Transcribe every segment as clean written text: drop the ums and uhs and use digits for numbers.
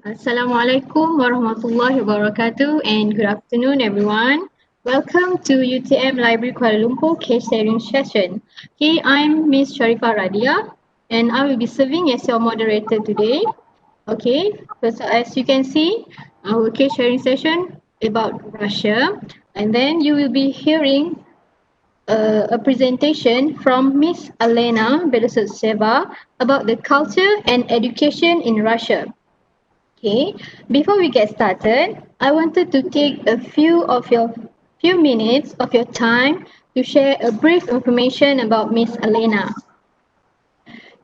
Assalamualaikum warahmatullahi wabarakatuh and good afternoon everyone. Welcome to UTM Library Kuala Lumpur case sharing session. Okay, I'm Miss Sharifah Radia and I will be serving as your moderator today. Okay, so as you can see, our case sharing session about Russia, and then you will be hearing a presentation from Miss Alena Belozertseva about the culture and education in Russia. Okay, before we get started, I wanted to take a few minutes of your time to share a brief information about Miss Alena.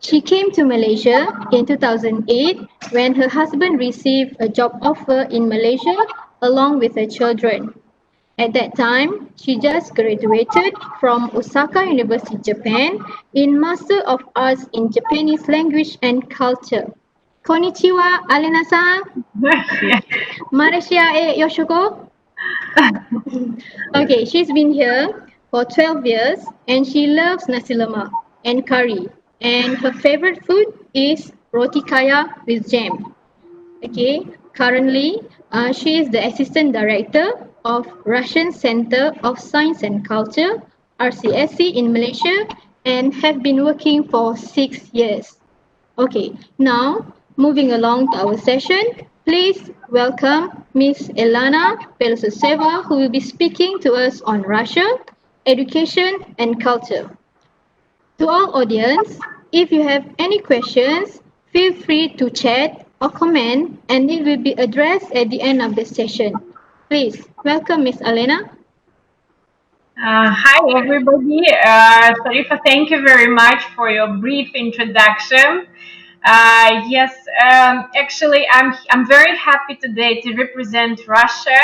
She came to Malaysia in 2008 when her husband received a job offer in Malaysia along with her children. At that time, she just graduated from Osaka University, Japan in Master of Arts in Japanese Language and Culture. Konnichiwa, Alena-san. Malaysia e yoshiko. Okay, she's been here for 12 years and she loves nasi lemak and curry. And her favorite food is roti kaya with jam. Okay, currently she is the Assistant Director of Russian Center of Science and Culture, RCSC in Malaysia, and have been working for 6 years. Okay, now moving along to our session, please welcome Ms. Alena Belozertseva, who will be speaking to us on Russia, education and culture. To our audience, if you have any questions, feel free to chat or comment and it will be addressed at the end of the session. Please welcome Ms. Alena. Hi everybody. Sharifa, thank you very much for your brief introduction. Yes, actually I'm very happy today to represent Russia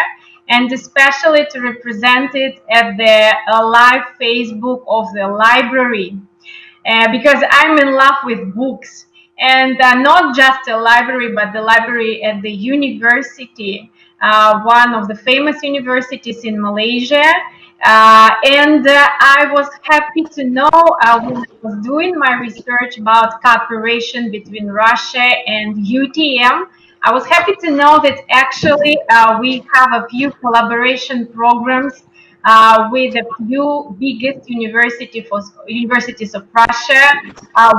and especially to represent it at the live Facebook of the library because I'm in love with books and not just a library but the library at the university, one of the famous universities in Malaysia. I was happy to know when I was doing my research about cooperation between Russia and UTM. I was happy to know that actually we have a few collaboration programs with a few biggest universities of Russia,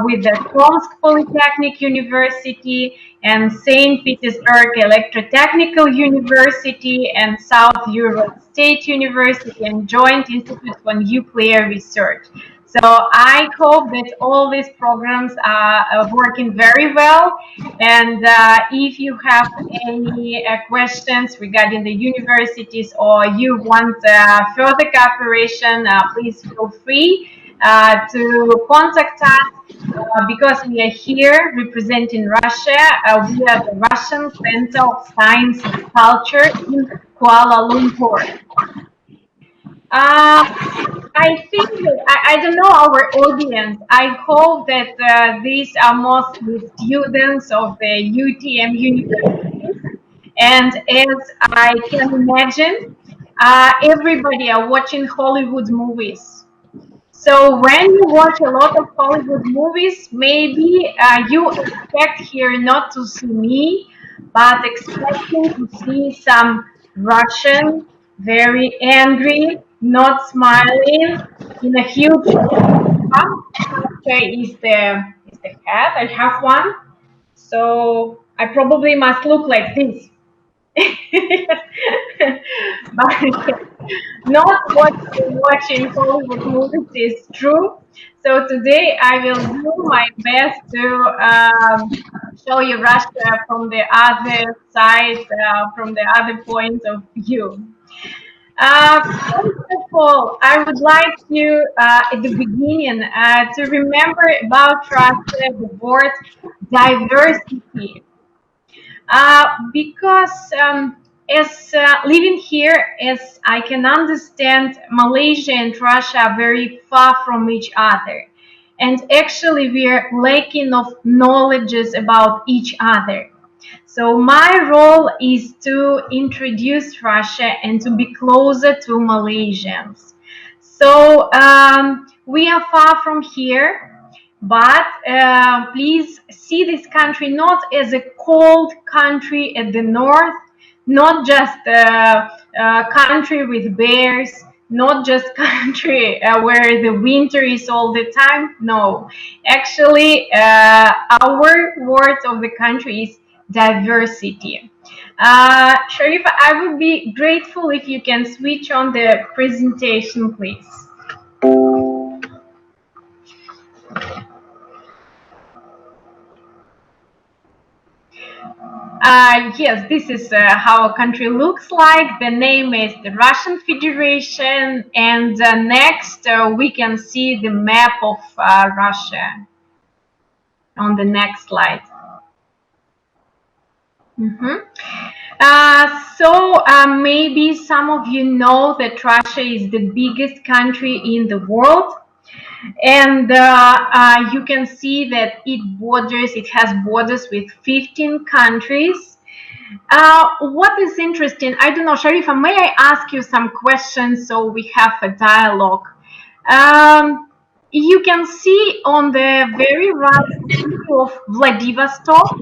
with the Tomsk Polytechnic University and St. Petersburg Electrotechnical University and South Europe State University and Joint Institute for Nuclear Research. So I hope that all these programs are working very well. And if you have any questions regarding the universities or you want further cooperation, please feel free to contact us because we are here representing Russia. We are the Russian Center of Science and Culture in Kuala Lumpur. I think I don't know our audience. I hope that these are mostly students of the UTM university, and as I can imagine, everybody are watching Hollywood movies. So when you watch a lot of Hollywood movies, maybe you expect here not to see me, but expecting to see some Russian, very angry, not smiling, in a huge is the hat. I have one, so I probably must look like this. But not what watching Hollywood movies is true. So today I will do my best to show you Russia from the other side, from the other point of view. First of all, I would like you at the beginning to remember about Russia the word diversity. Because as living here, as I can understand, Malaysia and Russia are very far from each other. And actually, we are lacking of knowledges about each other. So my role is to introduce Russia and to be closer to Malaysians. So we are far from here, But please see this country not as a cold country at the north, not just a country with bears, not just country where the winter is all the time. No, actually, our word of the country is diversity. Sharifa, I would be grateful if you can switch on the presentation, please. Yes, this is how a country looks like. The name is the Russian Federation, and next we can see the map of Russia on the next slide. Maybe some of you know that Russia is the biggest country in the world. And you can see that it has borders with 15 countries. What is interesting, I don't know, Sharifa, may I ask you some questions so we have a dialogue? You can see on the very right the city of Vladivostok,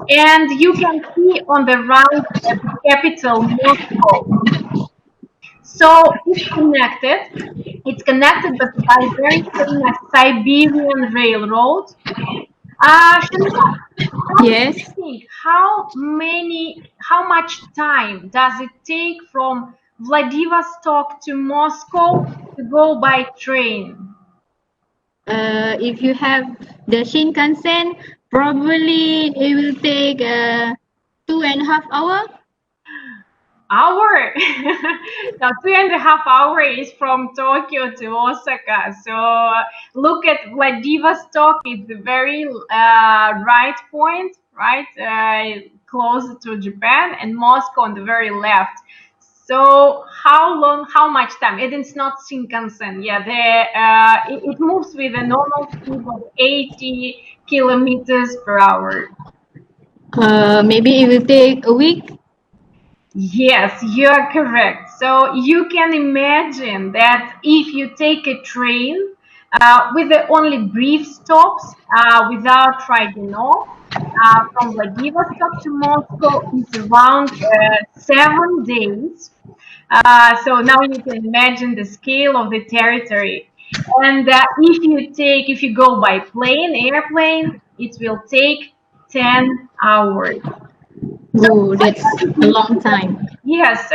and you can see on the right the capital, Moscow. So it's connected. It's connected by very famous Siberian Railroad. Shanifa, Yes. how much time does it take from Vladivostok to Moscow to go by train? If you have the Shinkansen, probably it will take 2.5 hours. Hour. Now 2.5 hours is from Tokyo to Osaka. So look at Vladivostok, it's the very right point, right, close to Japan, and Moscow on the very left. So how much time? And it's not Shinkansen. Yeah, it moves with a normal speed of 80 kilometers per hour. Maybe it will take a week. Yes, you are correct. So you can imagine that if you take a train with the only brief stops without riding off from Vladivostok to Moscow, is around 7 days. So now you can imagine the scale of the territory. And if you go by airplane, it will take 10 hours. Oh, that's a long time. Yes,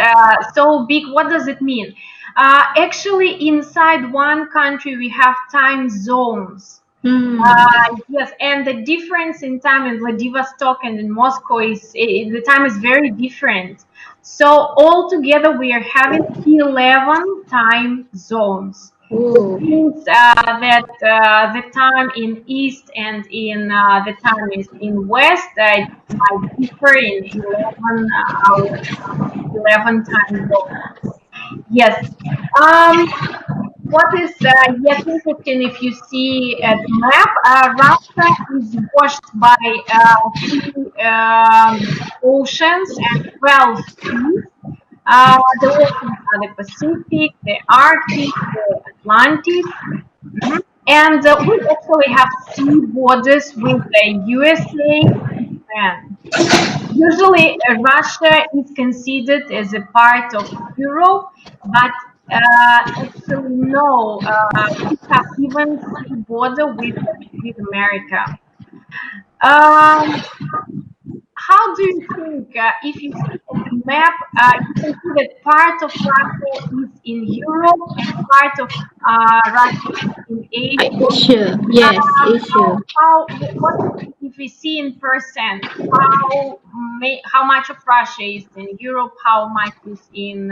so big. What does it mean? Actually, inside one country, we have time zones. Yes, and the difference in time in Vladivostok and in Moscow is the time is very different. So altogether, we are having 11 time zones. Oh. It means that the time in east and in the time is in west might differ in 11 hours, 11 time zones. Yes. What is yet interesting, if you see at the map, Russia is washed by 3 oceans and 12 seas. The oceans are the Pacific, the Arctic, the Atlantic, and we actually have sea borders with the USA and Japan. Usually, Russia is considered as a part of Europe, but actually no, we have even sea border with America. How do you think, if you see at the map, you can see that part of Russia is in Europe and part of Russia is in Asia? Asia, yes, Asia. If we see in percent, how much of Russia is in Europe, how much is in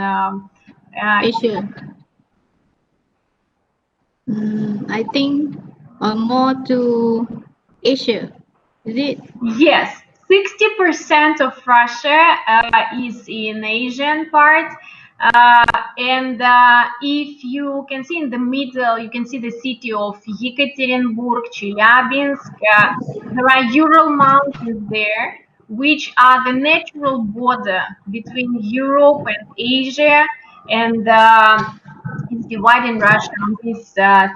Asia. I think more to Asia. Is it? Yes, 60% of Russia is in Asian part. And if you can see in the middle, you can see the city of Yekaterinburg, Chelyabinsk. There are Ural Mountains there, which are the natural border between Europe and Asia, and it's dividing Russia on these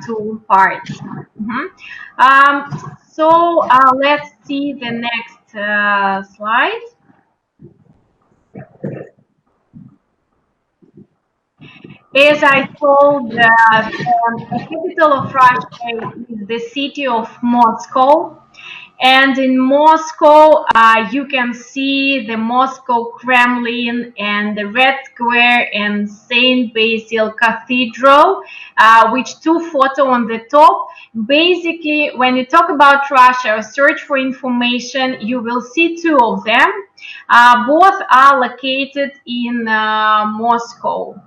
2 parts. So let's see the next slide. As I told, the capital of Russia is the city of Moscow. And in Moscow, you can see the Moscow Kremlin and the Red Square and Saint Basil Cathedral, which two photo on the top. Basically, when you talk about Russia or search for information, you will see two of them. Both are located in Moscow.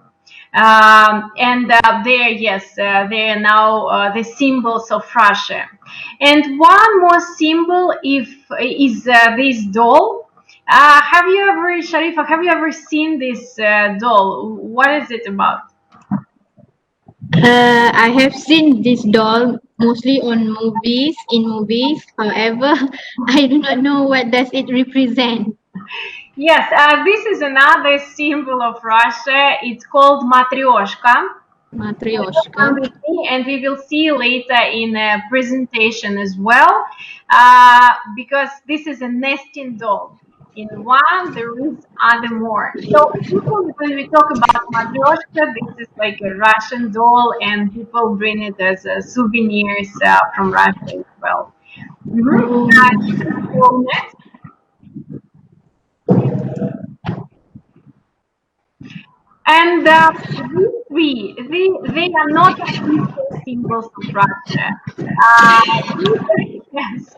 And they are now the symbols of Russia. And one more symbol is this doll. Sharifa, have you ever seen this doll? What is it about? I have seen this doll mostly on movies, in movies. However, I do not know what does it represent. Yes, this is another symbol of Russia. It's called matryoshka. Matryoshka. And we will see later in a presentation as well, because this is a nesting doll. In one, there is other more. So usually when we talk about matryoshka, this is like a Russian doll, and people bring it as souvenirs from Russia as well. So next. And these three, they are not official symbols of Russia. Yes.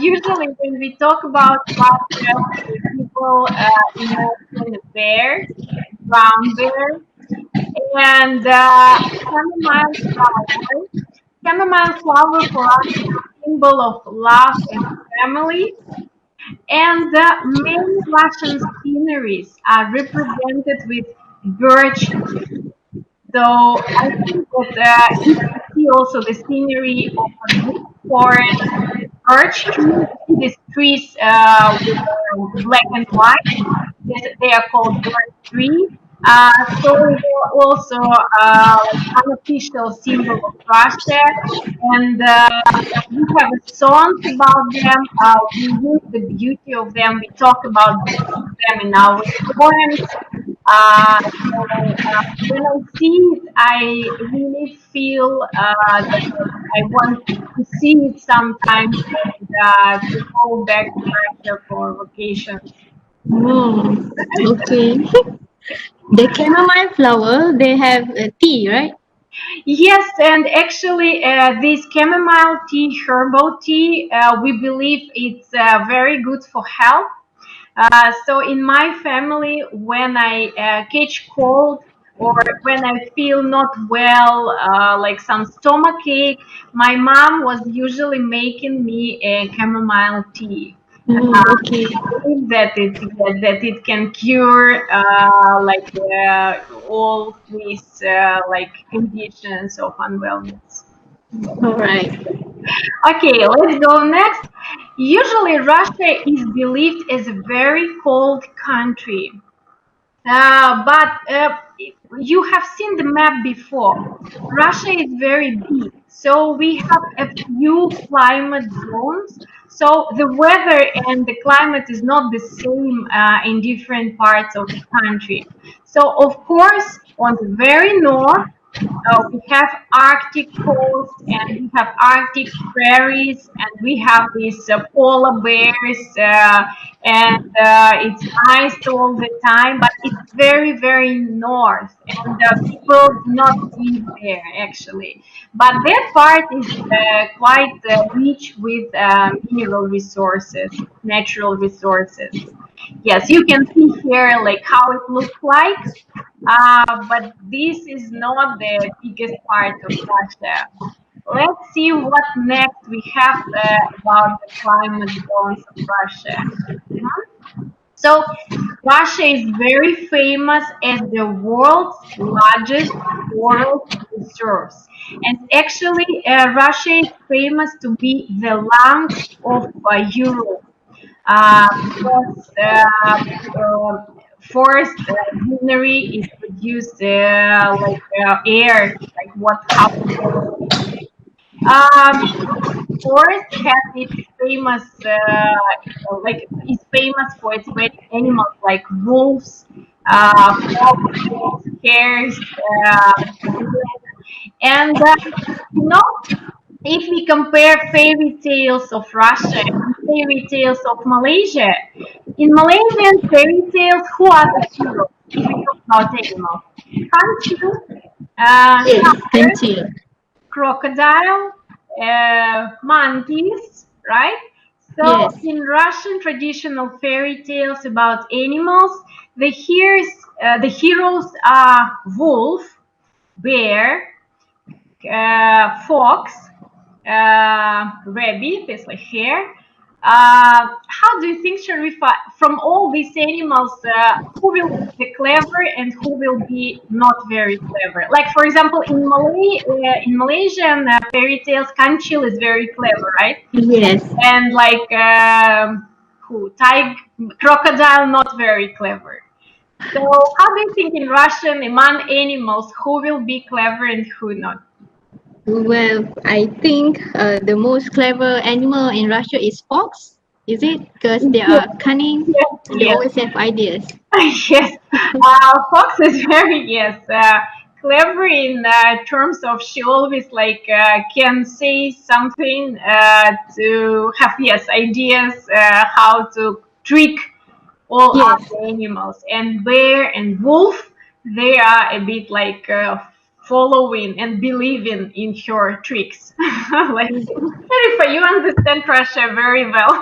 Usually when we talk about Russia, people imagine a bear, brown bear, and chamomile flower. Chamomile flower for us is a symbol of love and family. And many Russian sceneries are represented with birch trees. So I think that you can see also the scenery of a big forest, birch trees. These trees with black and white. They are called birch trees. So they are also unofficial symbol of Russia, and we have songs about them. We use the beauty of them. We talk about them in our poems. When I see it, I really feel that I want to see it sometimes and to go back to Russia for vacations. Oh, okay. The chamomile flower, they have tea, right? Yes, and actually, this chamomile tea, herbal tea, we believe it's very good for health. So in my family, when I catch cold or when I feel not well, like some stomach ache, my mom was usually making me a chamomile tea. Okay. I believe that it can cure all these like conditions of unwellness. All right. Okay, let's go next. Usually, Russia is believed as a very cold country. But you have seen the map before. Russia is very big, so we have a few climate zones. So the weather and the climate is not the same in different parts of the country. So of course, on the very north, we have Arctic coast and we have Arctic prairies and we have these polar bears and it's nice all the time, but it's very, very north and people do not live there actually. But that part is quite rich with mineral resources, natural resources. Yes, you can see here like how it looks like. But this is not the biggest part of Russia. Let's see what next we have about the climate zones of Russia. So, Russia is very famous as the world's largest forest reserves. And actually, Russia is famous to be the lungs of Europe. Because forest greenery is produced air, like what happens. Of course, has its famous, like is famous for its great animals like wolves, foxes, hares, and you know, if we compare fairy tales of Russia and fairy tales of Malaysia, in Malaysian fairy tales, who are the heroes? If we talk about animals, kancil, Yes, tiger, kancil. crocodile, monkeys, right? So Yes. in Russian traditional fairy tales about animals, the heroes are wolf, bear, fox, rabbit, it's like hare. How do you think, Sharifa, from all these animals, who will be the clever and who will be not very clever? Like, for example, in Malaysian fairy tales, Kancil is very clever, right? Yes. And like, tiger, crocodile, not very clever. So, how do you think in Russian, among animals, who will be clever and who not? Well, I think the most clever animal in Russia is fox. Is it? Because they Yes, are cunning yes, and they yes. always have ideas. Yes, Fox is very clever in terms of she always like can say something to have ideas how to trick all Yes. other animals. And bear and wolf, they are a bit like following and believing in her tricks. Like, Sharifa, you understand Russia very well.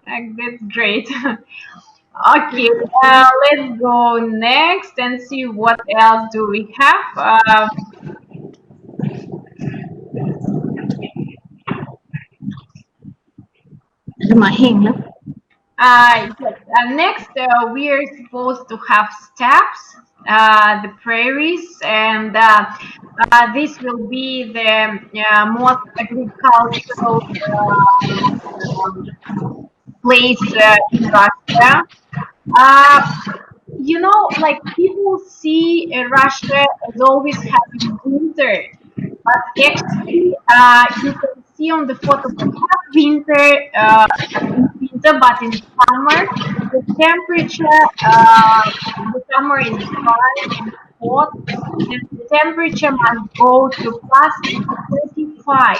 Like, that's great. Okay, let's go next and see what else do we have. Mahing lah. Yes, next, we are supposed to have steppes, the prairies, and this will be the most agricultural place in Russia. Uh, like people see Russia as always having winter, but actually, you can see on the photo we have winter, in winter, but in summer, the temperature, the summer is dry and hot, and the temperature must go to plus 35.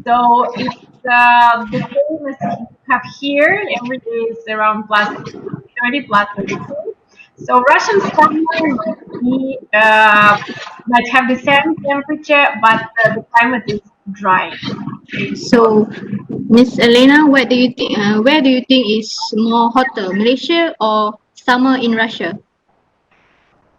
So it's the same as you have here. Every day is around plus 30, plus 32. So Russian summer might have the same temperature, but the climate is dry. So, Miss Elena, what do you think? Where do you think is more hotter, Malaysia or summer in Russia?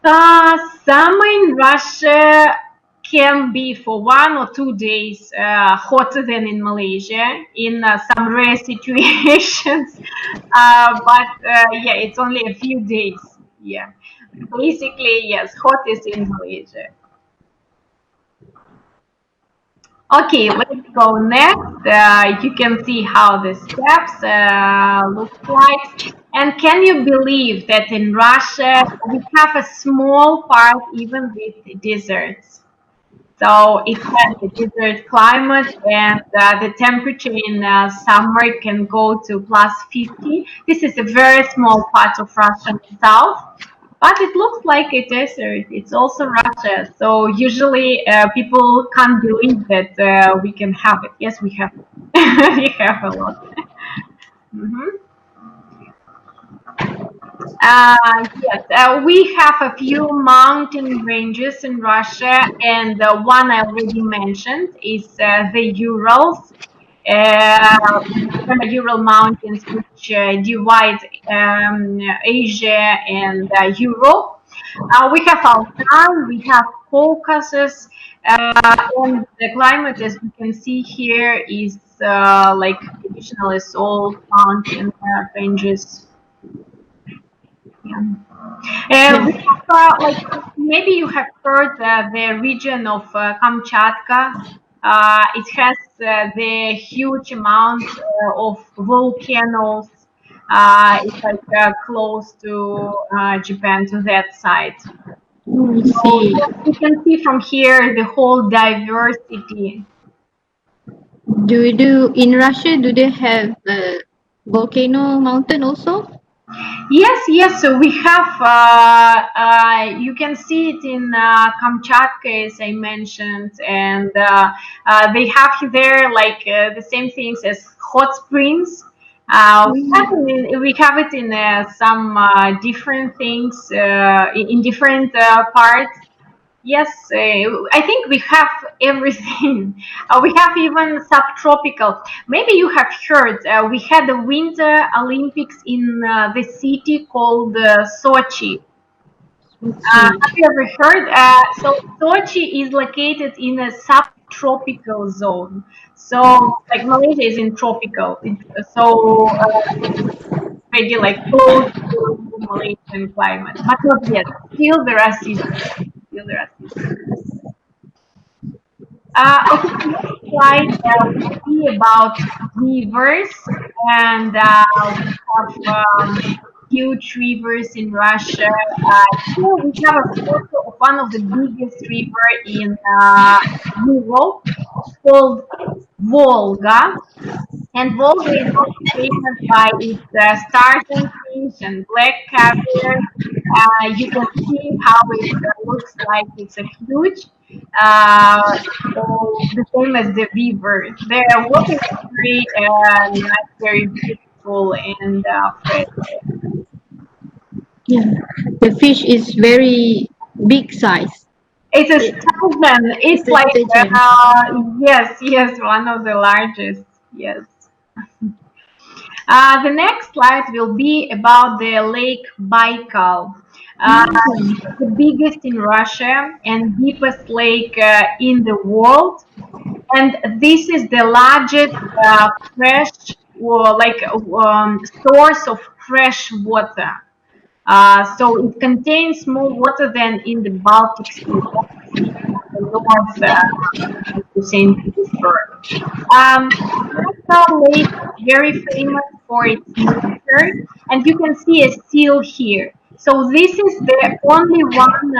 Summer in Russia can be for 1 or 2 days hotter than in Malaysia in some rare situations. But yeah, it's only a few days. Yeah, basically, yes, hot is in Malaysia. Okay, let's go next. You can see how the steps look like. And can you believe that in Russia we have a small part even with deserts? So it has a desert climate, and the temperature in summer can go to plus 50. This is a very small part of Russian south, but it looks like a desert. It's also Russia. So usually people can't believe that we can have it. Yes, we have it. We have a lot. Mhm. Yes, we have a few mountain ranges in Russia, and the one I already mentioned is the Urals, the Ural Mountains, which divide Asia and Europe. We have Altai, we have Caucasus, and the climate, as we can see here, is like traditional salt mountain ranges. Yeah. We Yes. have, like maybe you have heard the region of Kamchatka. It has the huge amount of volcanoes. It's like close to Japan, to that side. I So see. yes, you can see from here the whole diversity. In Russia, do they have volcano mountain also? Yes, yes. So we have, you can see it in Kamchatka, as I mentioned, and they have there like the same things as hot springs. We have it in some different things in different parts. Yes, I think we have everything. We have even subtropical. Maybe you have heard we had the Winter Olympics in the city called Sochi. Let's see. Have you ever heard? So Sochi is located in a subtropical zone. So like Malaysia is in tropical. So already like close to Malaysian climate, but not yet. Still there are seasons. Still there are seasons. Okay, the next slide will be about rivers, and we have huge rivers in Russia. Here we have a photo of one of the biggest river in Europe called Volga. And Volga is also famous by its starfish and black caviar. You can see how it looks like it's a huge, uh, so the same as the river. The water is very nice, very beautiful and fresh. Yeah. The fish is very big size. It's a It, sturgeon. it's It's a like sturgeon. yes, yes, one of the largest. Yes. The next slide will be about the Lake Baikal. Uh, Mm. the biggest in Russia and deepest lake in the world. And this is the largest fresh or like source of fresh water. So it contains more water than in the Baltic Sea, the north to St. Petersburg. Baikal Lake is very famous for its nature, and you can see a seal here. So this is the only one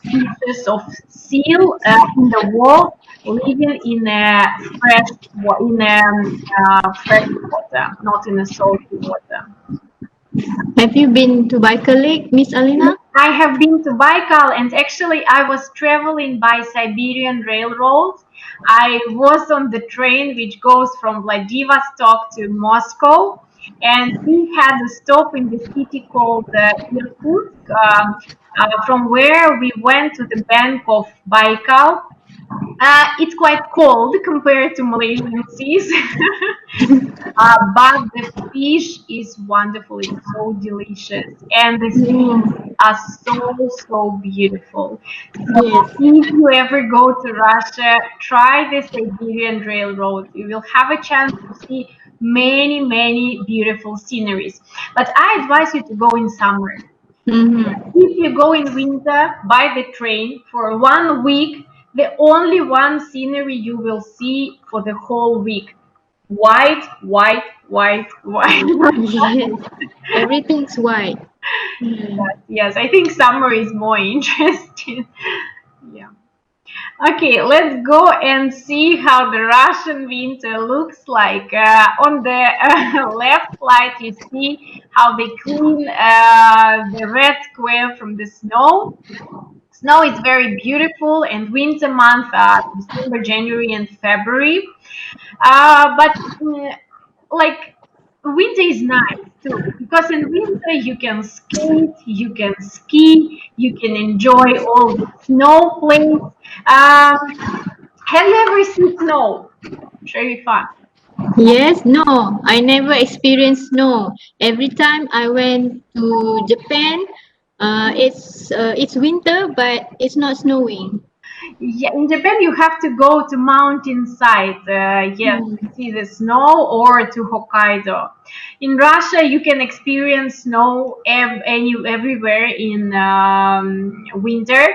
species of seal in the world living in a fresh water, not in a salty water. Have you been to Baikal Lake, Miss Alena? I have been to Baikal, and actually I was traveling by Siberian Railroad. I was on the train which goes from Vladivostok to Moscow, and we had a stop in the city called Irkutsk, from where we went to the bank of Baikal. It's quite cold compared to Malaysian seas. But the fish is wonderful. It's so delicious, and the streets Mm. are so beautiful. So Yes. if you ever go to Russia, try the Siberian Railroad. You will have a chance to see many beautiful sceneries. But I advise you to go in summer. Mm-hmm. If you go in winter by the train for 1 week, the only one scenery you will see for the whole week. White. Yes. Everything's white. Mm. Yes, I think summer is more interesting. Yeah. Okay, let's go and see how the Russian winter looks like. On the left slide, you see how they clean the red square from the snow. Snow is very beautiful, and winter month are December, January, and February. But like winter is nice too, because in winter you can skate, you can ski, you can enjoy all the snow plays. Have you ever seen snow? Very fun. Yes, no, I never experienced snow. Every time I went to Japan, it's winter, but it's not snowing. Yeah, in Japan you have to go to mountainside, yes, Mm. to see the snow, or to Hokkaido. In Russia, you can experience snow everywhere in winter.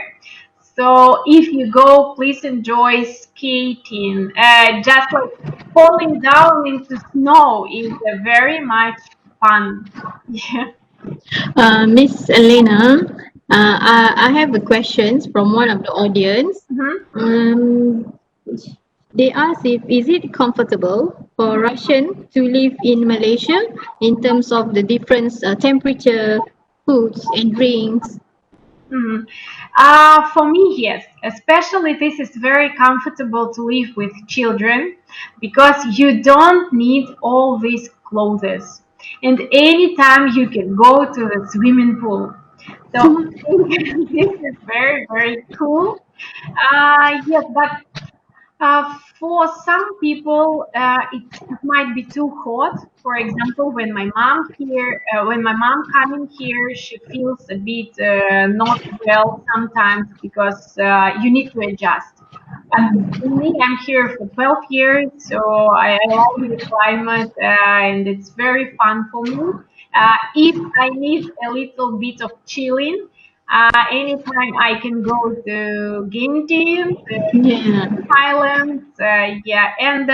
So if you go, please enjoy skating. Just like falling down into snow is very much fun. Yeah. Miss Elena, I have a questions from one of the audience. Um, they ask if is it comfortable for Russian to live in Malaysia in terms of the different temperature, foods and drinks. For me, yes. Especially this is very comfortable to live with children because you don't need all these clothes. And anytime you can go to the swimming pool. So this is very, very cool. Yes, but for some people, it might be too hot. For example, when my mom coming here, she feels a bit not well sometimes because you need to adjust. But for me, I'm here for 12 years, so I like the climate and it's very fun for me. If I need a little bit of chilling, anytime I can go to Ginty, Yeah. Islands, yeah, and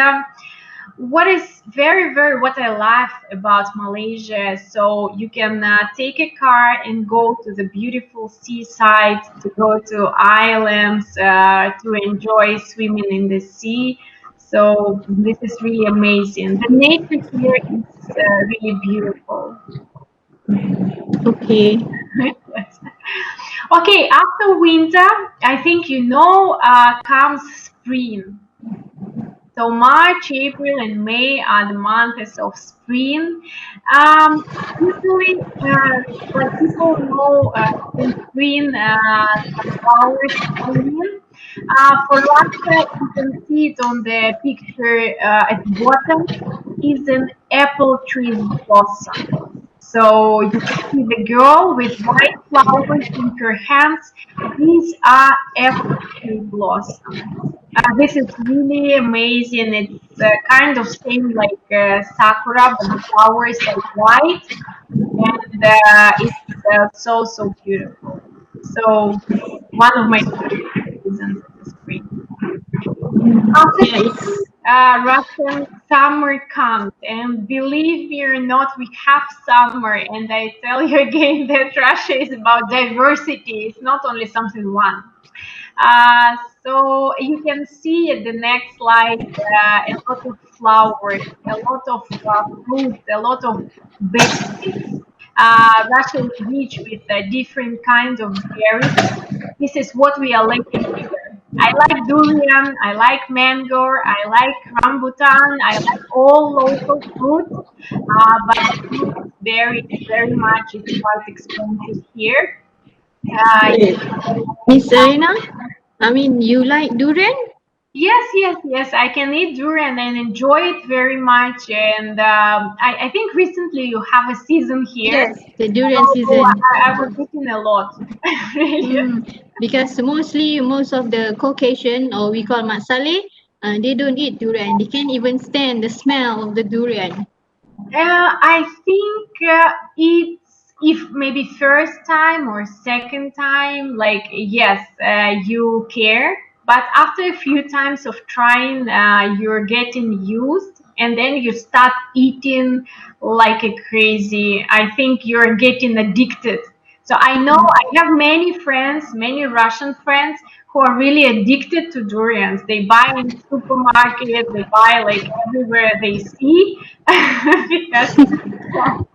what is very, very what I love about Malaysia, so you can take a car and go to the beautiful seaside, to go to islands, to enjoy swimming in the sea. So this is really amazing. The nature here is really beautiful. Okay. Okay, after winter, I think comes spring. So March, April, and May are the months of spring. Usually, like people know, in spring, some flowers blooming. For Russia, you can see it on the picture at the bottom, is an apple tree blossom. So you can see the girl with white flowers in her hands. These are apple tree blossoms. This is really amazing. It's kind of same like sakura, but the flowers are white, and it's so beautiful. So one of my favorite seasons of the spring. After Yeah, it's Russian summer comes, and believe me or not, we have summer. And I tell you again that Russia is about diversity. It's not only something one. Uh, so you can see at the next slide a lot of flowers, a lot of fruits, a lot of berries. Russia is rich with different kinds of berries. This is what we are lacking here. I like durian, I like mango, I like rambutan, I like all local fruits, but these berries very much is quite expensive here. Uh, Miss Elena. I mean, you like durian? yes. I can eat durian and enjoy it very much. And I think recently you have a season here. Yes, the durian So season. I was eating a lot. Really. Because most of the Caucasian or we call Matsale, they don't eat durian. They can't even stand the smell of the durian. I think it's if maybe first time or second time, like yes, you care, but after a few times of trying, you're getting used, and then you start eating like a crazy. I think you're getting addicted. So I know I have many friends, many Russian friends who are really addicted to durians. They buy in supermarket, they buy like everywhere they see because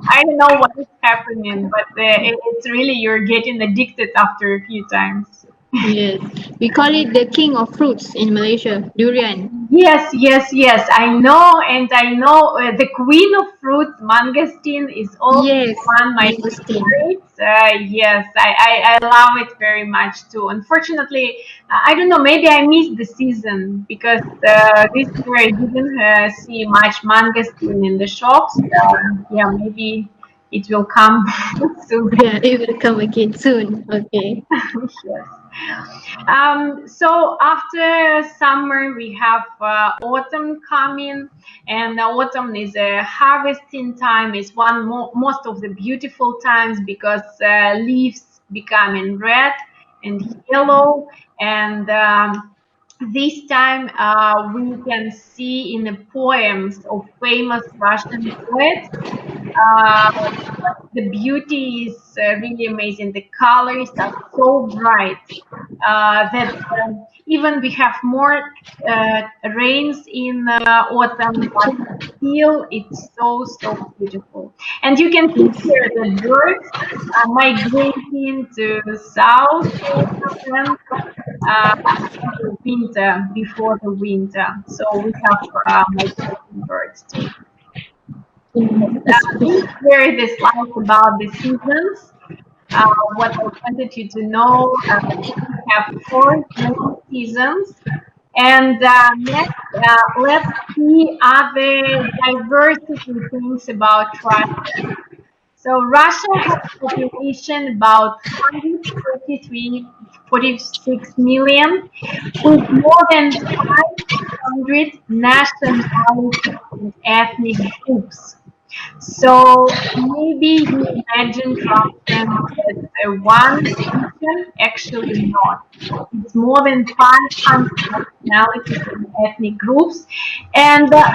I don't know what is happening, but it's really you're getting addicted after a few times. Yes, we call it the king of fruits in Malaysia, durian. Yes. I know the queen of fruits, mangosteen, is also Yes, one of my mangosteen. favorites. Yes, I love it very much too. Unfortunately, I don't know. Maybe I missed the season because this year I didn't see much mangosteen in the shops. Yeah, maybe it will come soon. Yeah, it will come again soon. Okay. Yes. So after summer, we have autumn coming, and autumn is a harvesting time. It's most of the beautiful times because leaves becoming red and yellow, and this time we can see in the poems of famous Russian poets The beauty is really amazing. The colors are so bright that even we have more rains in autumn, but still it's so beautiful. And you can see here the birds migrating to south and winter, before the winter. So we have migrating birds too. Here the slides about the seasons. What I wanted you to know, we have 4 main seasons. And next, let's see other diversity things about Russia. So Russia has a population about 146 million, with more than 500 nationalities and ethnic groups. So maybe you imagine Russian as one nation, actually not. It's more than 500 nationalities and ethnic groups, and they're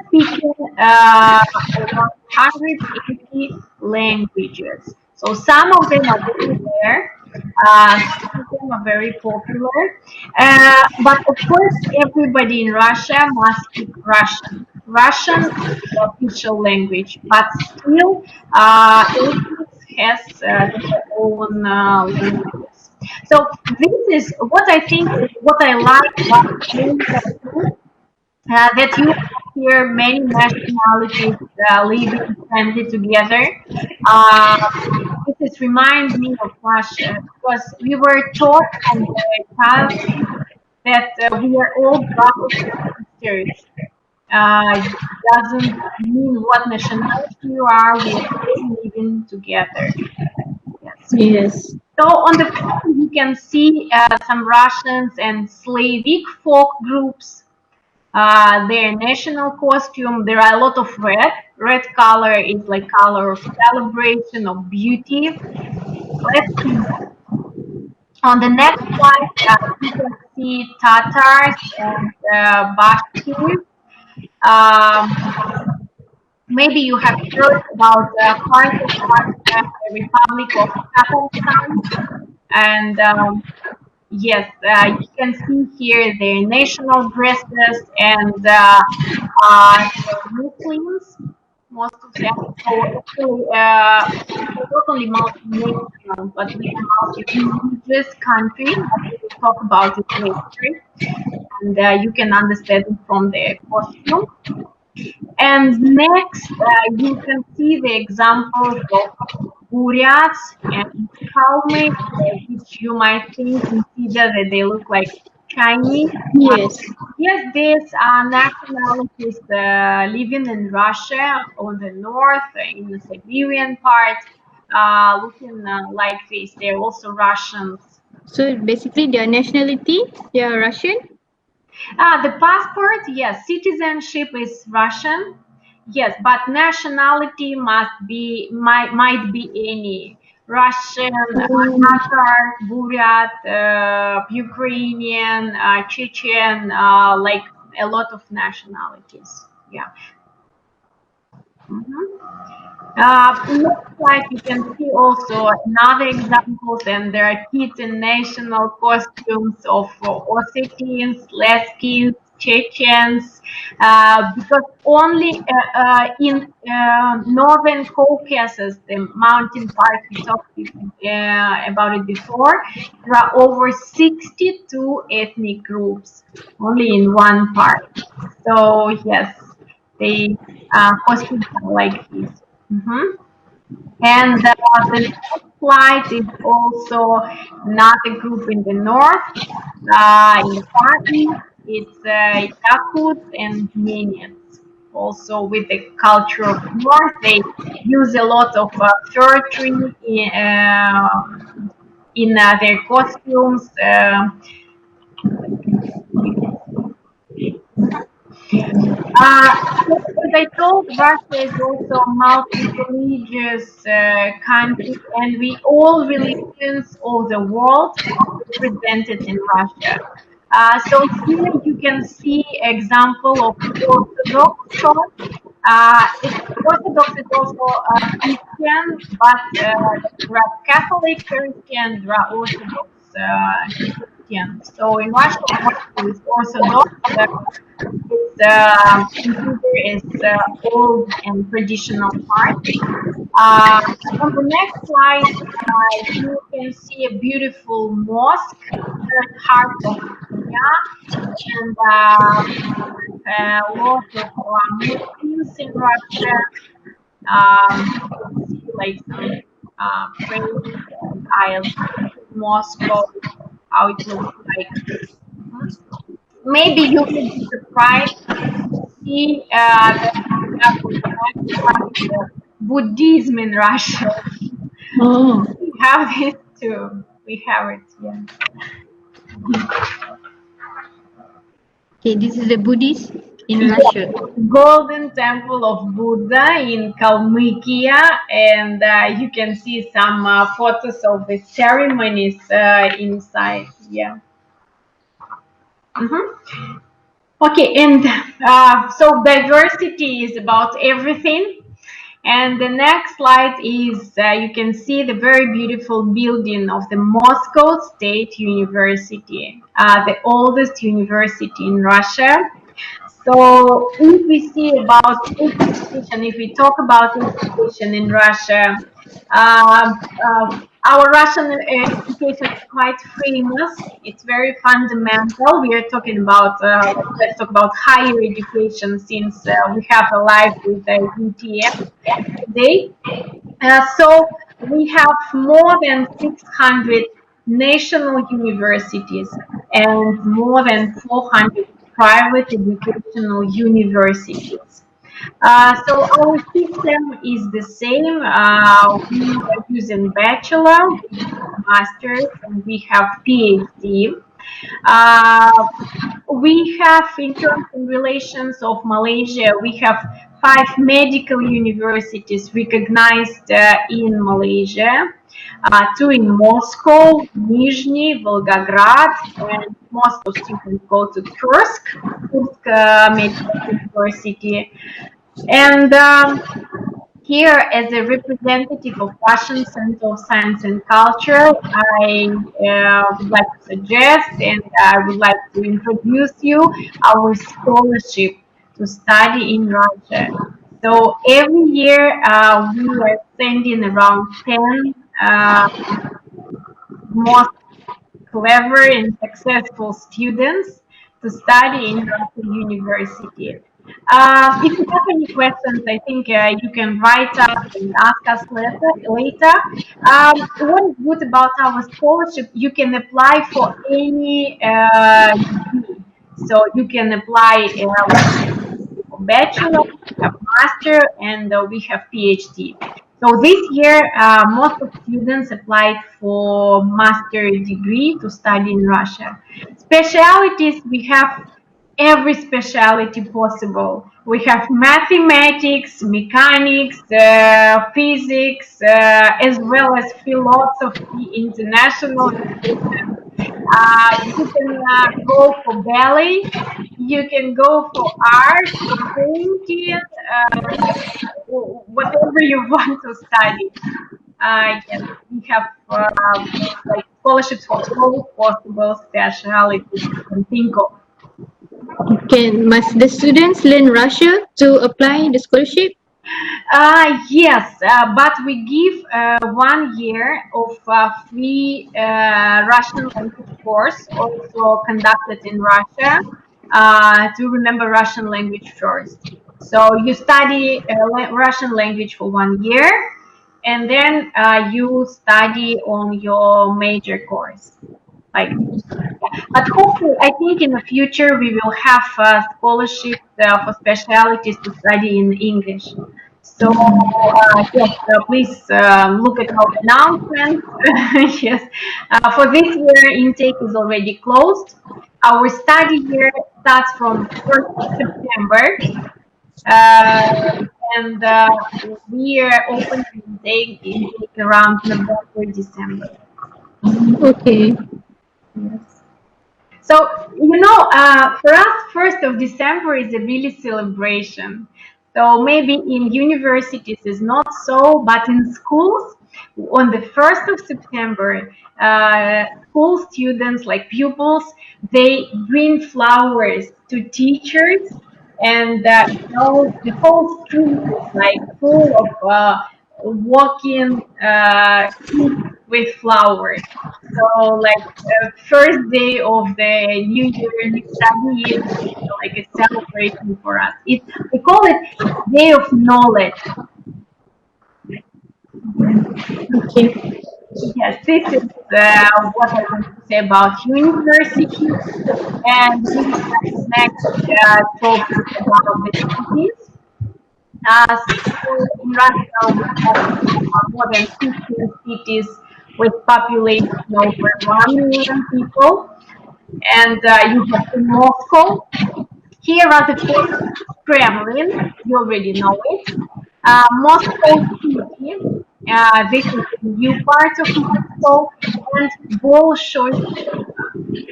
speaking 180 languages. So some of them are very rare, some of them are very popular, but of course everybody in Russia must speak Russian. Russian is the official language, but still ethnics has their own languages. So this is what I think, what I like about Malaysia too, that you have here many nationalities living friendly together. This reminds me of Russia, because we were taught from the childhood that we are all brothers and sisters. Doesn't mean what nationality you are, we are all living together. Yes. Yes. So on the photo you can see some Russians and Slavic folk groups. Their national costume, there are a lot of red. Red color is like color of celebration, of beauty. Let's see. On the next slide, you can see Tatars and Bashkirs. Maybe you have heard about part of Russia, the Republic of Kazakhstan, and yes, you can see here their national dresses and the Muslims, most of them. So actually, we're not only multinational, but we are multi-religious country. We will talk about it later, and you can understand it from their costume. And next, you can see the examples of Buryats and Kalmyk, which you might think, consider that they look like Chinese. Yes. Yes, these are nationalities living in Russia on the north, in the Siberian part, looking like this. They're also Russians. So basically, their nationality, they are Russian. The passport, yes, citizenship is Russian, yes, but nationality might be any Russian, Tatar, Buryat, Ukrainian, Chechen, like a lot of nationalities. Yeah. Next slide, you can see also another examples, and there are kids in national costumes of Ossetians, Leskins, Chechens, because only in northern Caucasus, the mountain part we talked about it before, there are over 62 ethnic groups only in one part. So yes, they costumes are like this. And the next slide is also another group in the north, in the far east. It's Yakuts and Armenians. Also with the culture of north, they use a lot of fir tree in their costumes. As I told, Russia is also a multi-religious country, and all religions of the world are represented in Russia. So here you can see example of Orthodox Church. It's Orthodox is also Christian, but there are Catholic Christian, there are Orthodox Christian. So in Russia, Moscow is Orthodox. It's considered as old and traditional part. Uh, on the next slide, you can see a beautiful mosque, third heart of India, and lots of Muslims in Russia. You can see like some prayers, and I'll Moscow, how it looks like. Mhm. Maybe you will be surprised to see that we have the Buddhism in Russia. Oh, We have it too. We have it, yeah. okay. This is the Buddhist in Yeah. Russia. Golden Temple of Buddha in Kalmykia, and you can see some photos of the ceremonies inside. Yeah. Mhm. Okay, and so diversity is about everything. And the next slide is you can see the very beautiful building of the Moscow State University, the oldest university in Russia. So if we see about education, if we talk about education in Russia, our Russian education is quite famous. It's very fundamental. We are talking about, let's talk about higher education since we have a live with the UTM today. So we have more than 600 national universities and more than 400 private educational universities. So our system is the same. We are using bachelor, we have masters, and we have PhD. Uh, we have, in terms and relations of Malaysia, we have 5 medical universities recognized in Malaysia, 2 in Moscow, Nizhny, Volgograd, and Moscow students go to Kursk Medical University. And here, as a representative of Russian Center of Science and Culture, I would like to suggest and I would like to introduce you our scholarship to study in Russia. So every year we are sending around 10 most clever and successful students to study in Russian university. If you have any questions, I think you can write us and ask us later. What is good about our scholarship? You can apply for any degree. So you can apply for bachelor, we have master, and we have PhD. So this year, most of students applied for master degree to study in Russia. Specialities, we have every specialty possible. We have mathematics, mechanics, physics, as well as philosophy, international relations. You can go for ballet, you can go for art, for painting, whatever you want to study. Yes, we have like scholarships for all possible specialities you can think of. Must the students learn Russia to apply the scholarship? Yes, but we give 1 year of free Russian language course, also conducted in Russia, to remember Russian language first. So you study Russian language for 1 year, and then you study on your major course, like this. Yeah. But hopefully, I think in the future we will have scholarships for specialities to study in English. So yes, please look at our announcement. Yes, for this year intake is already closed. Our study year starts from 1st of September, uh, and we are open to intake around November, December. Okay. Yes. So, for us, 1st of December is a really celebration. So maybe in universities is not so, but in schools, on the 1st of September, school students, like pupils, they bring flowers to teachers, and the whole street is like full of walking kids with flowers. So like first day of the new year, new study year, like a celebration for us. We call it Day of Knowledge. Okay. Yes, this is what I want to say about university. And we have next topic about the cities. So in Russia, we have more than 15 cities with population over 1 million people. And you have in Moscow. Here are the famous Kremlin. You already know it. Moscow City. This is the new part of Moscow. And Bolshoi,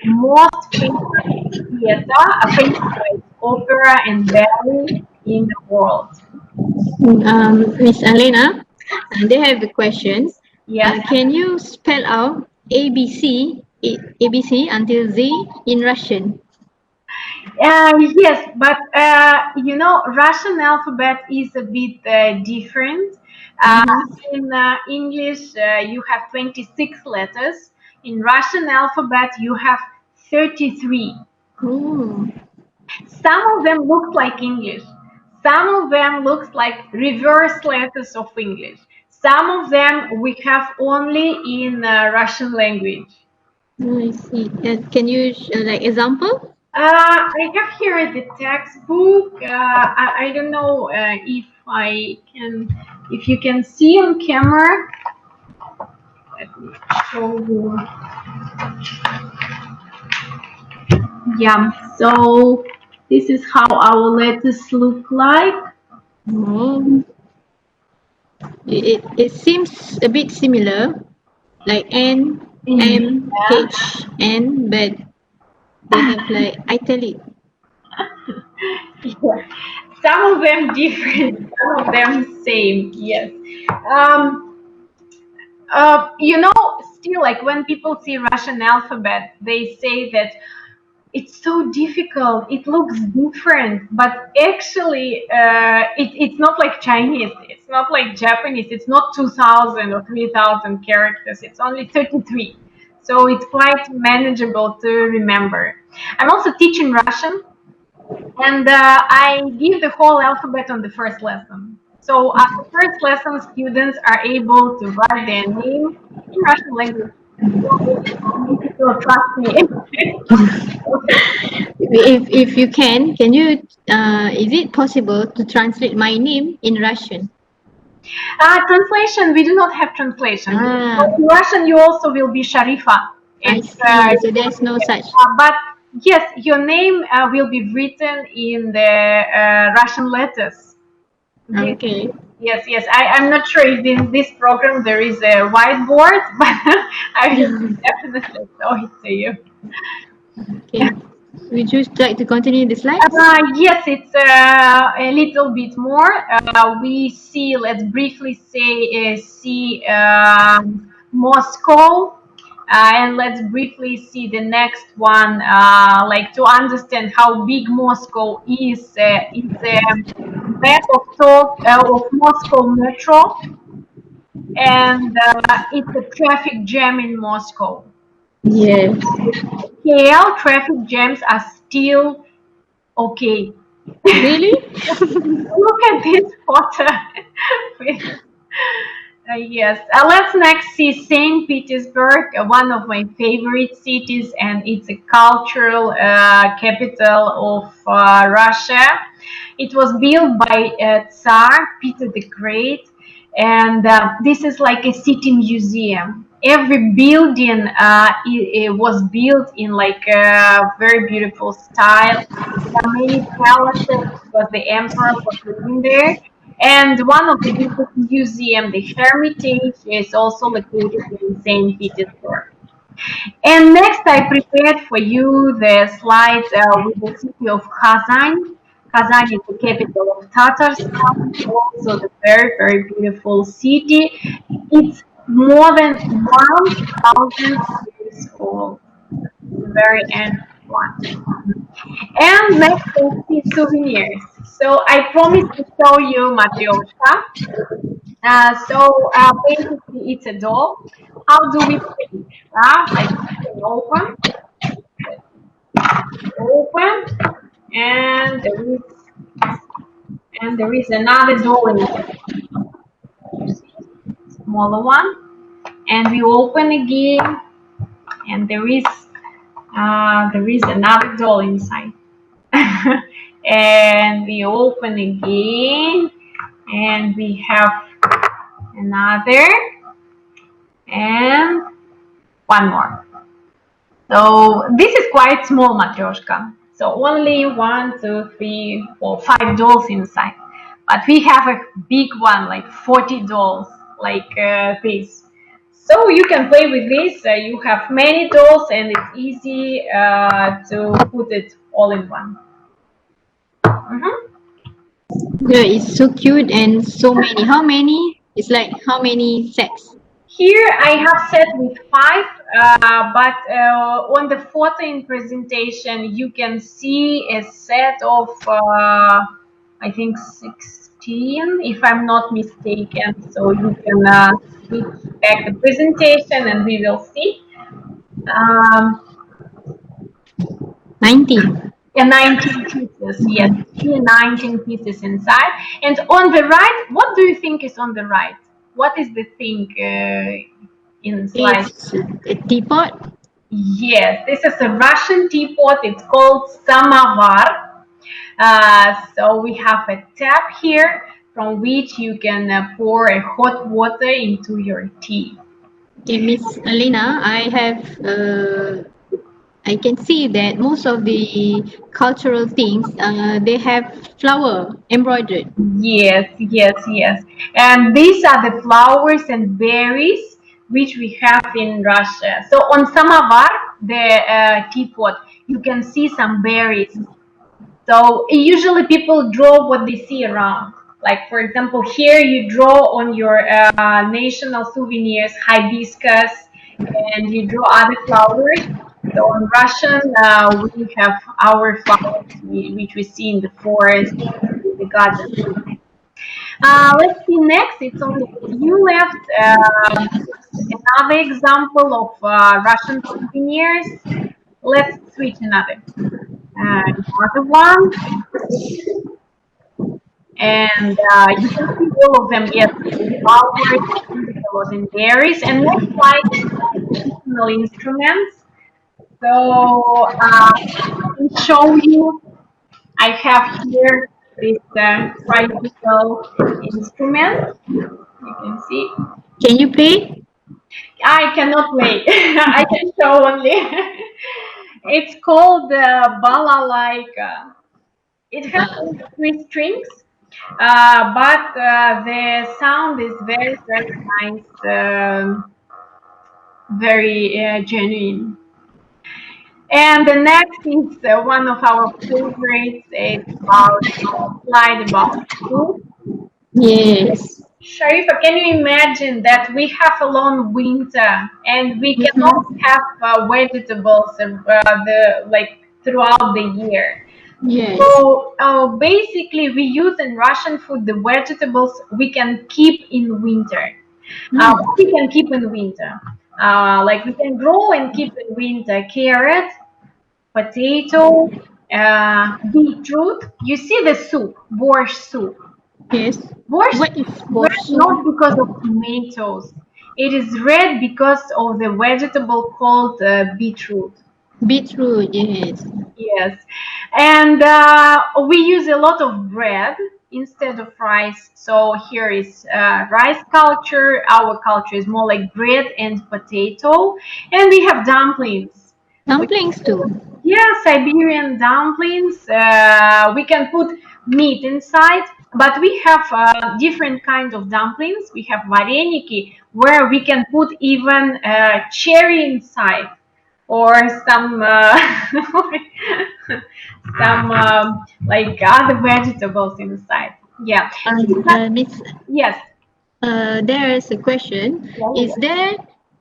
most famous theater, a famous opera and ballet in the world. Miss Alena, they have a question. Yes. Can you spell out ABC until Z in Russian? Yes, but you know, Russian alphabet is a bit different. In English, you have 26 letters. In Russian alphabet, you have 33. Oh. Some of them look like English. Some of them looks like reverse letters of English. Some of them we have only in Russian language. I see. Can you like example? I have here the textbook. I don't know if you can see on camera. Let me show you. Yeah, so this is how our letters look like. Oh. It seems a bit similar, like N, M, H, N, but they have like italic. Yeah. Some of them different, some of them same. Yes. You know, still like when people see Russian alphabet, they say that it's so difficult. It looks different, but actually, it's not like Chinese. It's not like Japanese. It's not 2,000 or 3,000 characters. It's only 33. So it's quite manageable to remember. I'm also teaching Russian, and I give the whole alphabet on the first lesson. So at the first lesson, students are able to write their name in Russian language. So trust me. If you can you is it possible to translate my name in Russian? Translation, we do not have translation. Ah. In Russian, you also will be Sharifa. I see. So there's no such. But yes, your name will be written in the Russian letters. Okay. Yes. I'm not sure if in this program there is a whiteboard, but I will definitely show it to you. Okay. Would you like to continue the slides? Yes, it's a little bit more. We see, let's briefly see Moscow, and let's briefly see the next one, like to understand how big Moscow is. It's a map of Moscow Metro, and it's a traffic jam in Moscow. Yes. KL traffic jams are still okay. Really? Look at this photo. Yes. Let's next see St. Petersburg, one of my favorite cities, and it's a cultural capital of Russia. It was built by Tsar Peter the Great, and this is like a city museum. Every building it was built in like a very beautiful style. There are many palaces because the emperor was living there. And one of the biggest museums, the Hermitage, is also located in St. Petersburg. And next, I prepared for you the slides with the city of Kazan. Kazan is the capital of Tatarstan, also the very, very beautiful city. It's more than 1,000 years old. The very end one. And next is the souvenirs. So I promised to show you Matryoshka. Basically, it's a doll. How do we play it? I can open, and there is another doll in it. You see, smaller one, and we open again, and there is another doll inside. And we open again, and we have another and one more. So this is quite small Matryoshka. So only 1, 2, 3, 4, 5 dolls inside. But we have a big one, like 40 dolls, like this. So you can play with this. You have many dolls, and it's easy to put it all in one. Yeah, it's so cute and so many. How many? It's like how many sets? Here I have set with 5, but on the photo in presentation you can see a set of I think 16, if I'm not mistaken. So you can switch back the presentation and we will see. 19. Yeah, 19 pieces, yes, 19 pieces inside. And on the right, what do you think is on the right? What is the thing inside? It's a teapot. Yes, this is a Russian teapot. It's called samovar. So we have a tap here from which you can pour a hot water into your tea. Okay, Miss Alena, I can see that most of the cultural things, they have flower embroidered. Yes, yes, yes. And these are the flowers and berries which we have in Russia. So on samovar, the teapot, you can see some berries. So usually people draw what they see around. Like for example, here you draw on your national souvenirs, hibiscus, and you draw other flowers. So in Russian, we have our flowers, which we see in the forest, in the garden. Let's see next. It's on the view left. Another example of Russian souvenirs. Let's switch another one. And you can see all of them. Yes, flowers, vegetables, and berries. And next slide is traditional instruments. So to show you, I have here this traditional instrument. You can see. Can you play? I cannot play. I can show only. It's called balalaika. It has 3 strings, but the sound is very, very nice, very genuine. And the next is one of our favorites. It's about slide about food. Yes. Sharifa, can you imagine that we have a long winter and we cannot have vegetables throughout the year? Yes. So basically, we use in Russian food the vegetables we can keep in winter. What we can keep in winter, like we can grow and keep in winter: carrot, potato, beetroot. You see the soup, borscht soup. Yes. Borscht What is borscht? not because of tomatoes. It is red because of the vegetable called beetroot. Beetroot, yes. Yes, and we use a lot of bread instead of rice. So here is rice culture. Our culture is more like bread and potato, and we have dumplings. Dumplings too. Yeah, Siberian dumplings. We can put meat inside, but we have different kinds of dumplings. We have vareniki, where we can put even cherry inside, or some some like other vegetables inside. Yeah. Miss, Yes. there is a question. Is there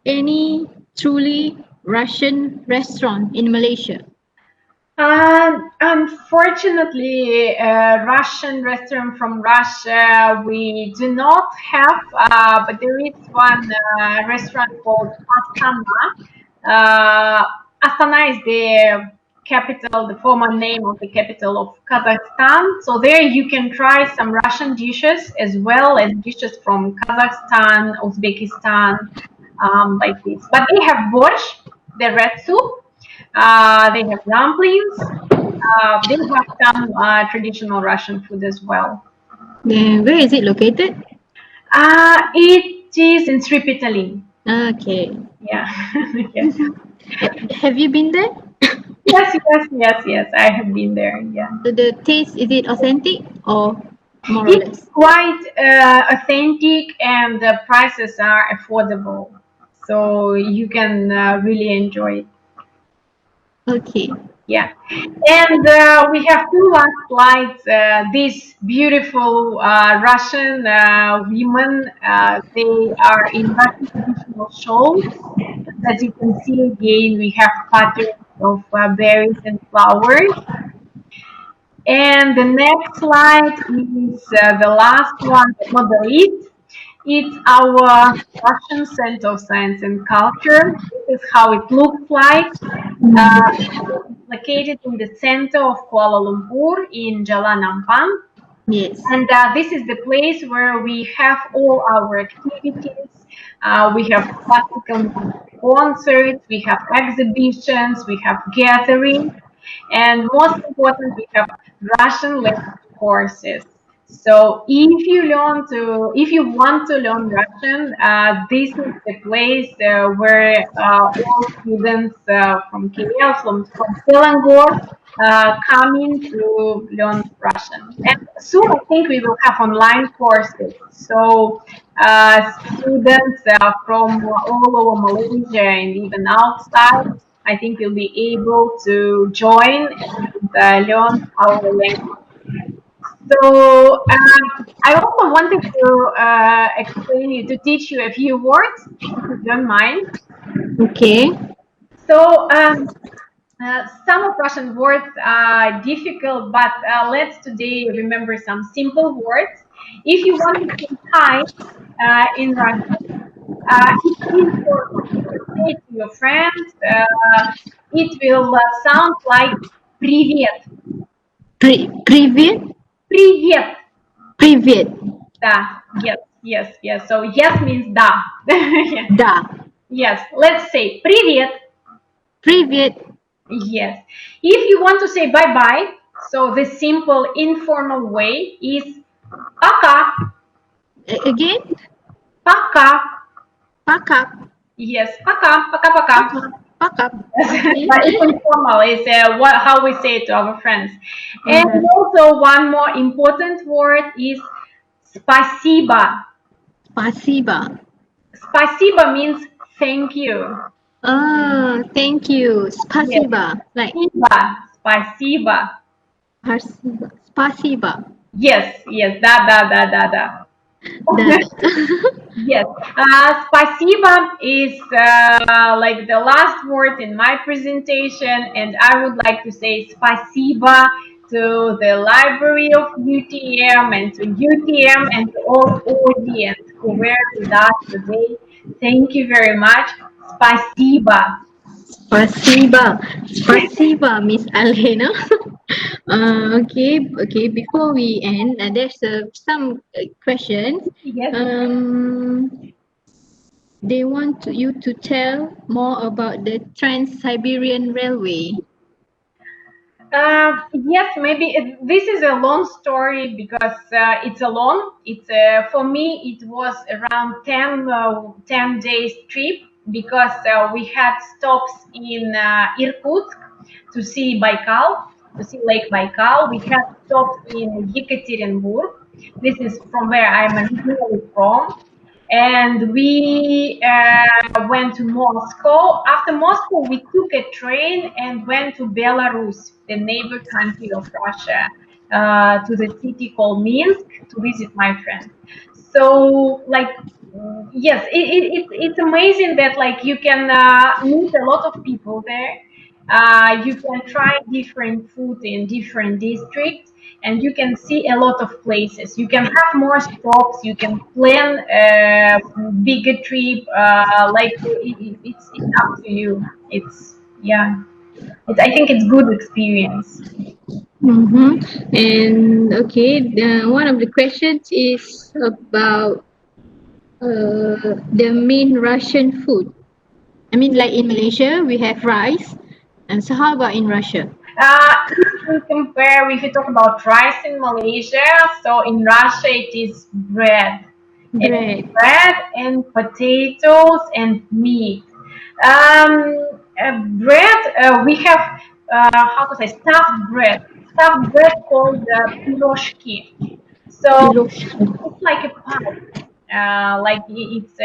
any truly Russian restaurant in Malaysia? Unfortunately, Russian restaurant from Russia we do not have, but there is one restaurant called Astana. Astana is the capital, the former name of the capital of Kazakhstan. So there you can try some Russian dishes as well as dishes from Kazakhstan, Uzbekistan, like this. But they have borscht, the red soup. They have dumplings. They have some traditional Russian food as well. Where is it located? It is in Sripetalin. Okay. Yeah. Yes. Have you been there? Yes. I have been there. Yeah. So the taste, is it authentic or more or It's less? quite authentic and the prices are affordable. So you can really enjoy it. Okay. Yeah, and we have two last slides. These beautiful Russian women, they are in Russian traditional shawls. As you can see again, we have patterns of berries and flowers. And the next slide is the last one, but not the least. It's our Russian Center of Science and Culture. This is how it looks like. Located in the center of Kuala Lumpur in Jalan Ampang. Yes. And this is the place where we have all our activities. We have classical concerts, we have exhibitions, we have gatherings, and most important, we have Russian language courses. So if you want to learn Russian, this is the place where all students from KL, from Selangor, coming to learn Russian. And soon I think we will have online courses. So students from all over Malaysia and even outside, I think will be able to join and learn our language. So I also wanted to explain you, to teach you a few words, if you don't mind. Okay. So some of Russian words are difficult, but let's today remember some simple words. If you want to say hi in Russian, it's important to say to your friends. It will sound like "Привет." Привет. Привет. Привет. Da. Yes. So yes means da. Yeah. Да. Yes. Let's say "Привет." Привет. Yes. If you want to say bye-bye, so the simple informal way is "Пока." Again? Пока. Пока. Yes. Пока. Пока. Пока. But it's informal. It's how we say it to our friends. And also one more important word is "Спасибо." Спасибо. Спасибо means thank you. Thank you. Спасибо. Like Спасибо. Спасибо. Yes. Da. Yes. Спасибо is like the last word in my presentation, and I would like to say спасибо to the Library of UTM and to UTM and to all audience who were with us today. Thank you very much. Спасибо. Spasiba, Miss Alena. Okay. Before we end, there's some questions. Yes. They want you to tell more about the Trans-Siberian Railway. Yes, maybe this is a long story because it's a long. It's for me it was around 10 days trip because we had stops in Irkutsk to see Baikal, to see Lake Baikal. We had stops in Yekaterinburg. This is from where I'm originally from. and we went to Moscow. After Moscow, we took a train and went to Belarus, the neighbor country of Russia, to the city called Minsk to visit my friend. So, like, yes, it's amazing that like you can meet a lot of people there. You can try different food in different districts, and you can see a lot of places. You can have more stops. You can plan a bigger trip. It's up to you. It's yeah. I think it's good experience. And okay, one of the questions is about the main Russian food. I mean, like in Malaysia, we have rice. And so, how about in Russia? If we compare, if you talk about rice in Malaysia, so in Russia it is bread. It is Bread. bread and potatoes and meat. Bread, we have, how to say, stuffed bread. Stuffed bread called piroshki. So Piroshki. it's like a pie. It's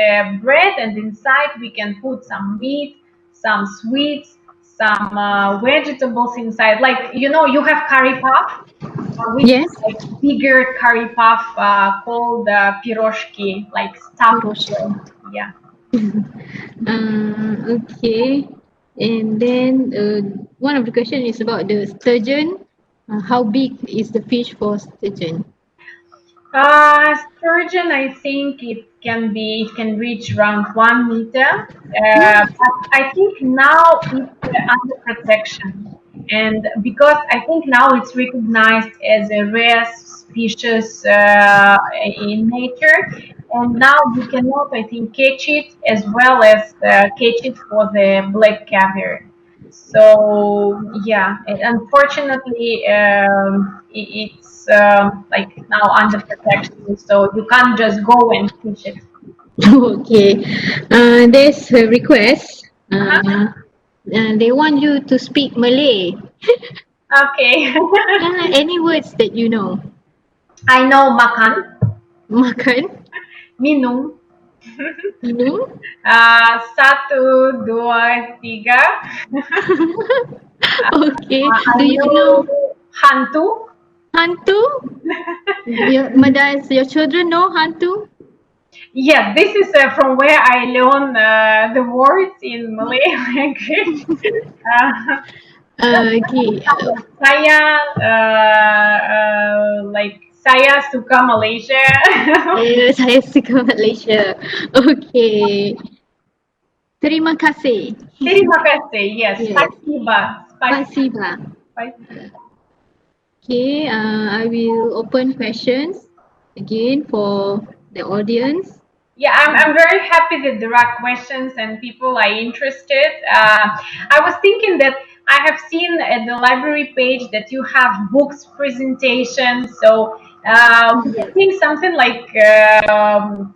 bread, and inside we can put some meat, some sweets, some vegetables inside. Like you have curry puff, which is Yes. like bigger curry puff called piroshki, like stuffed Piroshki. bread. Yeah. Okay. And then one of the question is about the sturgeon. How big is the fish for sturgeon? Sturgeon, I think it can reach around 1 meter. But I think now it's under protection, and because I think now it's recognized as a rare species in nature, and now you cannot, I think, catch it as well as catch it for the black caviar. So yeah, unfortunately, it's like now under protection, so you can't just go and fish it. Okay. There's a request. Uh-huh. They want you to speak Malay. Okay. Any words that you know? I know makan, Makan, minum, minum. satu, dua, tiga. Okay. I Do you know know hantu. hantu? Does your children know hantu? Yeah, this is from where I learned the words in Malay language. Uh, Okay. Saya like saya suka Malaysia. Saya suka Malaysia. Okay. Terima kasih. Terima kasih. Yes, Yes. spasiba. Spasiba. Spasiba. Okay, I will open questions again for the audience. Yeah, I'm very happy that there are questions and people are interested. I was thinking that I have seen at the library page that you have books presentations. So I think something like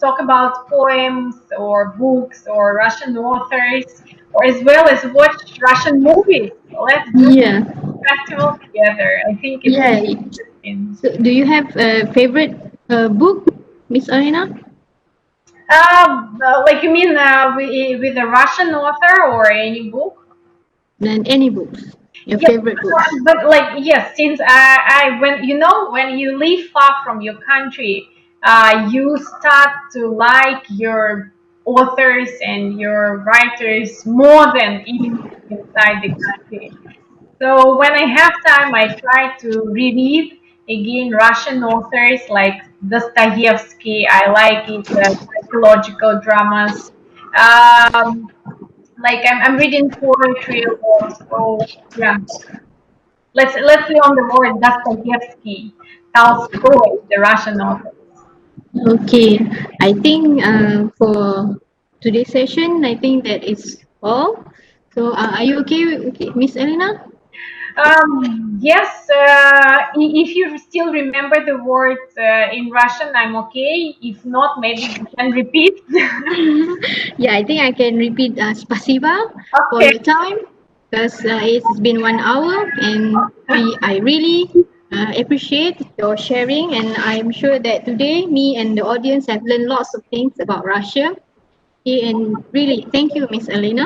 talk about poems or books or Russian authors, or as well as watch Russian movies. So let's do Yeah. a festival together. I think it's Yeah. interesting. So, do you have a favorite book, Miss Alena? Like you mean with a Russian author or any book? And any books? Your Yeah, favorite books? but like yes, since I when when you live far from your country, you start to like your authors and your writers more than even inside the country. So when I have time, I try to reread again Russian authors like Dostoevsky. I like it, psychological dramas. Um, like I'm reading poetry also. Yeah, let's be on the word Dostoevsky, Tolstoy, the Russian author. Okay, I think for today's session, I think that is all. So, are you okay, Miss Elena? Yes, if you still remember the words in Russian, I'm okay. If not, maybe you can repeat. Yeah, I think I can repeat spasiba for Okay. your time because it's been 1 hour and I really appreciate your sharing, and I'm sure that today me and the audience have learned lots of things about Russia. Okay, and really, thank you, Miss Alena.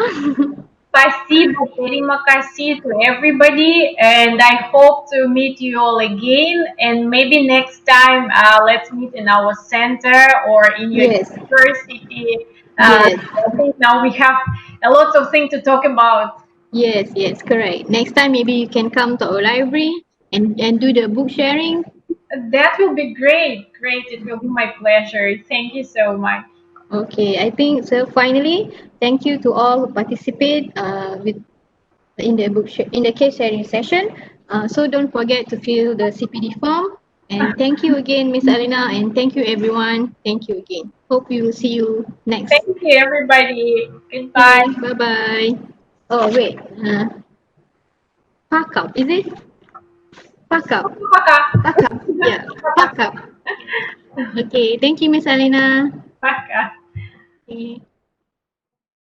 Спасибо, terima kasih to everybody, and I hope to meet you all again. And maybe next time, let's meet in our center or in your Yes, university. yes, I think now we have a lot of things to talk about. yes, correct. Next time, maybe you can come to our library and do the book sharing. That will be great. Great. It will be my pleasure. Thank you so much. Okay, I think so. Finally, thank you to all who participate with in the in the case sharing session. So don't forget to fill the CPD form. And thank you again, Miss Alina, and thank you everyone. Thank you again. Hope we will see you next. Thank you, everybody. Okay, Goodbye. bye bye. Oh wait, pack up, is it? Pack up, Пока. pack up. Yeah, pack up. Okay, thank you, Miss Alina. Пока. Okay.